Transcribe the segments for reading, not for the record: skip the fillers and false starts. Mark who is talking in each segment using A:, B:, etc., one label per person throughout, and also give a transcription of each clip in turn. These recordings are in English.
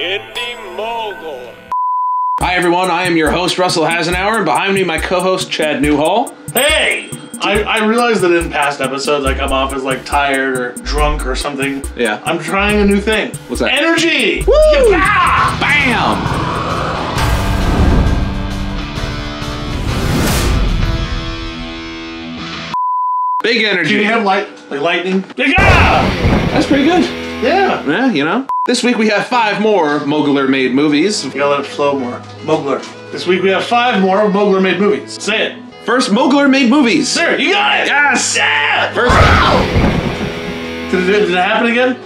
A: Indie Mogul.
B: Hi everyone, I am your host Russell Hasenauer, and behind me my co-host Chad Newhall.
C: Hey! I realize that in past episodes I come off as like tired or drunk or something.
B: Yeah.
C: I'm trying a new thing.
B: What's that?
C: Energy!
B: Woo!
C: Yeah!
B: Bam! Big energy.
C: Do you have lightning? Yeah!
B: That's pretty good.
C: Yeah.
B: Yeah, you know. This week we have 5 more Moguler Made Movies.
C: You gotta let it flow more. Mogler. This week we have 5 more Moguler Made Movies. Say it.
B: First, Moguler Made Movies.
C: There, you got it!
B: Yes!
C: Yeah!
B: First.
C: Did it happen again?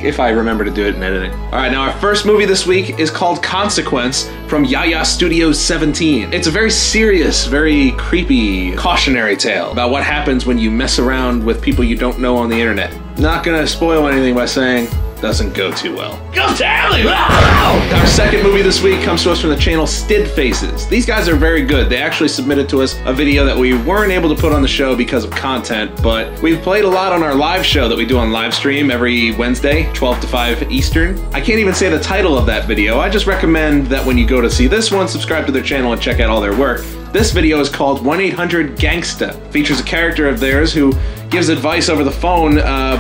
B: If I remember to do it in editing. All right, now our first movie this week is called Consequence from Yaya Studios 17. It's a very serious, very creepy, cautionary tale about what happens when you mess around with people you don't know on the internet. Not gonna spoil anything by saying doesn't go too well.
C: Go tell him!
B: Our second movie this week comes to us from the channel Stid Faces. These guys are very good. They actually submitted to us a video that we weren't able to put on the show because of content, but we've played a lot on our live show that we do on live stream every Wednesday, 12 to 5 Eastern. I can't even say the title of that video. I just recommend that when you go to see this one, subscribe to their channel and check out all their work. This video is called 1-800-GANGSTA. Features a character of theirs who gives advice over the phone,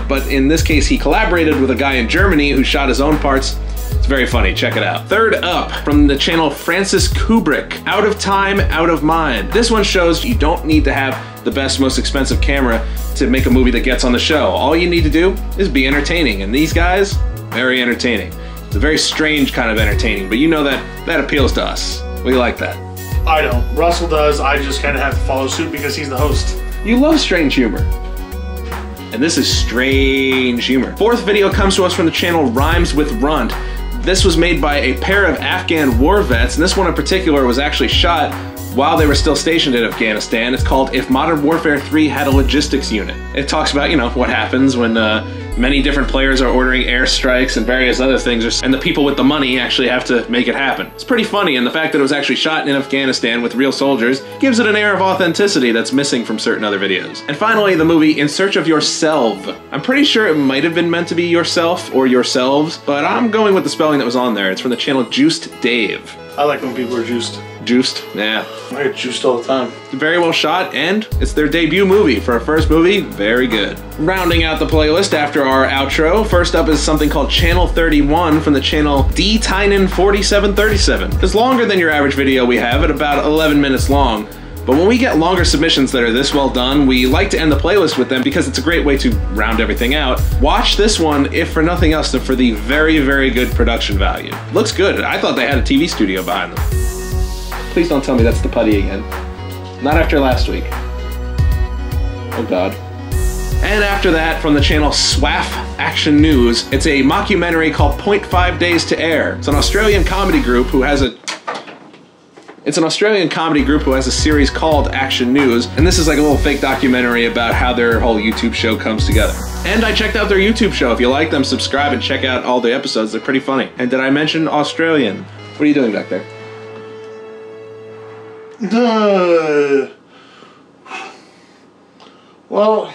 B: but in this case he collaborated with a guy in Germany who shot his own parts. It's very funny, check it out. Third up, from the channel Francis Kubrick, Out of Time, Out of Mind. This one shows you don't need to have the best, most expensive camera to make a movie that gets on the show. All you need to do is be entertaining, and these guys, very entertaining. It's a very strange kind of entertaining, but you know that appeals to us. We like that.
C: I don't. Russell does. I just kind of have to follow suit because he's the host.
B: You love strange humor. And this is strange humor. Fourth video comes to us from the channel Rhymes with Runt. This was made by a pair of Afghan war vets, and this one in particular was actually shot while they were still stationed in Afghanistan. It's called If Modern Warfare 3 Had a Logistics Unit. It talks about, you know, what happens when many different players are ordering airstrikes and various other things, and the people with the money actually have to make it happen. It's pretty funny, and the fact that it was actually shot in Afghanistan with real soldiers gives it an air of authenticity that's missing from certain other videos. And finally, the movie In Search of Yourself. I'm pretty sure it might have been meant to be yourself or yourselves, but I'm going with the spelling that was on there. It's from the channel Juiced Dave.
C: I like when people are juiced.
B: Juiced? Yeah.
C: I get juiced all the time.
B: Very well shot, and it's their debut movie. For a first movie, very good. Rounding out the playlist after our outro, first up is something called Channel 31 from the channel DTynan4737. It's longer than your average video we have at about 11 minutes long. But when we get longer submissions that are this well done, we like to end the playlist with them because it's a great way to round everything out. Watch this one, if for nothing else, for the very, very good production value. Looks good. I thought they had a TV studio behind them. Please don't tell me that's the putty again. Not after last week. Oh God. And after that, from the channel SWAF Action News, it's a mockumentary called 0.5 Days to Air. It's an Australian comedy group who has a series called Action News, and this is like a little fake documentary about how their whole YouTube show comes together. And I checked out their YouTube show. If you like them, subscribe and check out all the episodes. They're pretty funny. And did I mention Australian? What are you doing back there?
C: Well...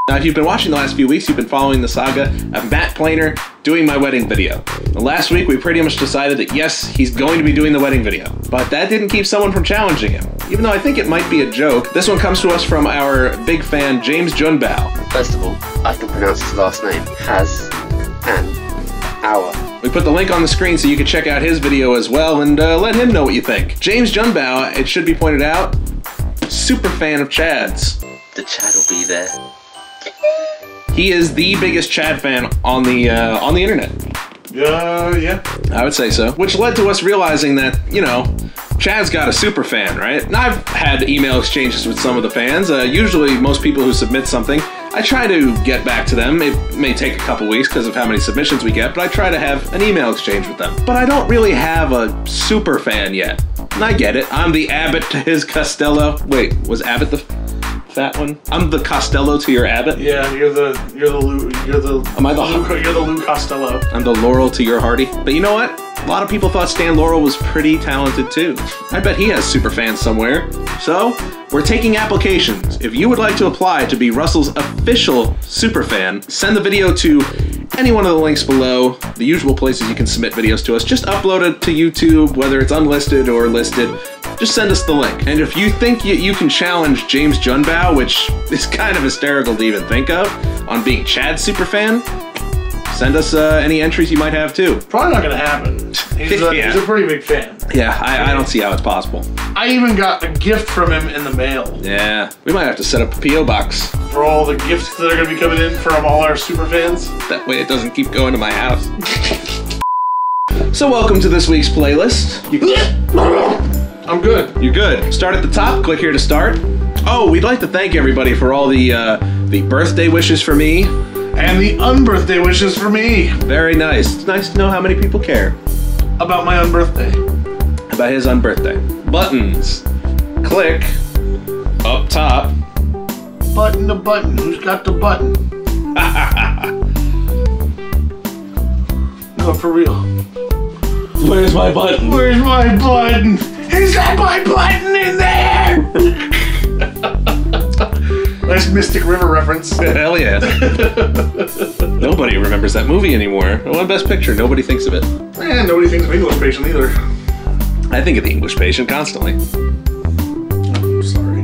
B: Now, if you've been watching the last few weeks, you've been following the saga of Matt Planer doing my wedding video. Last week, we pretty much decided that yes, he's going to be doing the wedding video. But that didn't keep someone from challenging him. Even though I think it might be a joke, this one comes to us from our big fan, James Junbao.
D: First of all, I can pronounce his last name. Hour.
B: We put the link on the screen so you can check out his video as well and let him know what you think. James Junbao, it should be pointed out, super fan of Chad's.
D: The Chad will be there.
B: He is the biggest Chad fan on the internet.
C: Yeah.
B: I would say so. Which led to us realizing that, you know, Chad's got a super fan, right? And I've had email exchanges with some of the fans. Usually most people who submit something, I try to get back to them. It may take a couple weeks because of how many submissions we get, but I try to have an email exchange with them. But I don't really have a super fan yet. And I get it. I'm the Abbott to his Costello. Wait, was Abbott the fat one? I'm the Costello to your Abbott?
C: Yeah, you're the Lou Costello.
B: I'm the Laurel to your Hardy. But you know what? A lot of people thought Stan Laurel was pretty talented too. I bet he has super fans somewhere. So, we're taking applications. If you would like to apply to be Russell's official super fan, send the video to any one of the links below, the usual places you can submit videos to us. Just upload it to YouTube, whether it's unlisted or listed. Just send us the link. And if you think you can challenge James Junbao, which is kind of hysterical to even think of, on being Chad's Superfan, send us any entries you might have too.
C: Probably not gonna happen. He's a pretty big fan.
B: Yeah, I don't see how it's possible.
C: I even got a gift from him in the mail.
B: Yeah, we might have to set up a P.O. box.
C: For all the gifts that are gonna be coming in from all our super fans.
B: That way it doesn't keep going to my house. So welcome to this week's playlist.
C: I'm good.
B: You're good. Start at the top, click here to start. Oh, we'd like to thank everybody for all the birthday wishes for me.
C: And the unbirthday wishes for me.
B: Very nice. It's nice to know how many people care.
C: About my unbirthday.
B: About his unbirthday. Buttons. Click. Up top.
C: Button to button. Who's got the button? No, for real.
B: Where's my button?
C: Where's my button? He's got my button in there! Nice Mystic River reference.
B: Hell yeah. Nobody remembers that movie anymore. It won Best Picture. Nobody thinks of it.
C: Nobody thinks of English Patient either.
B: I think of The English Patient constantly.
C: I'm sorry.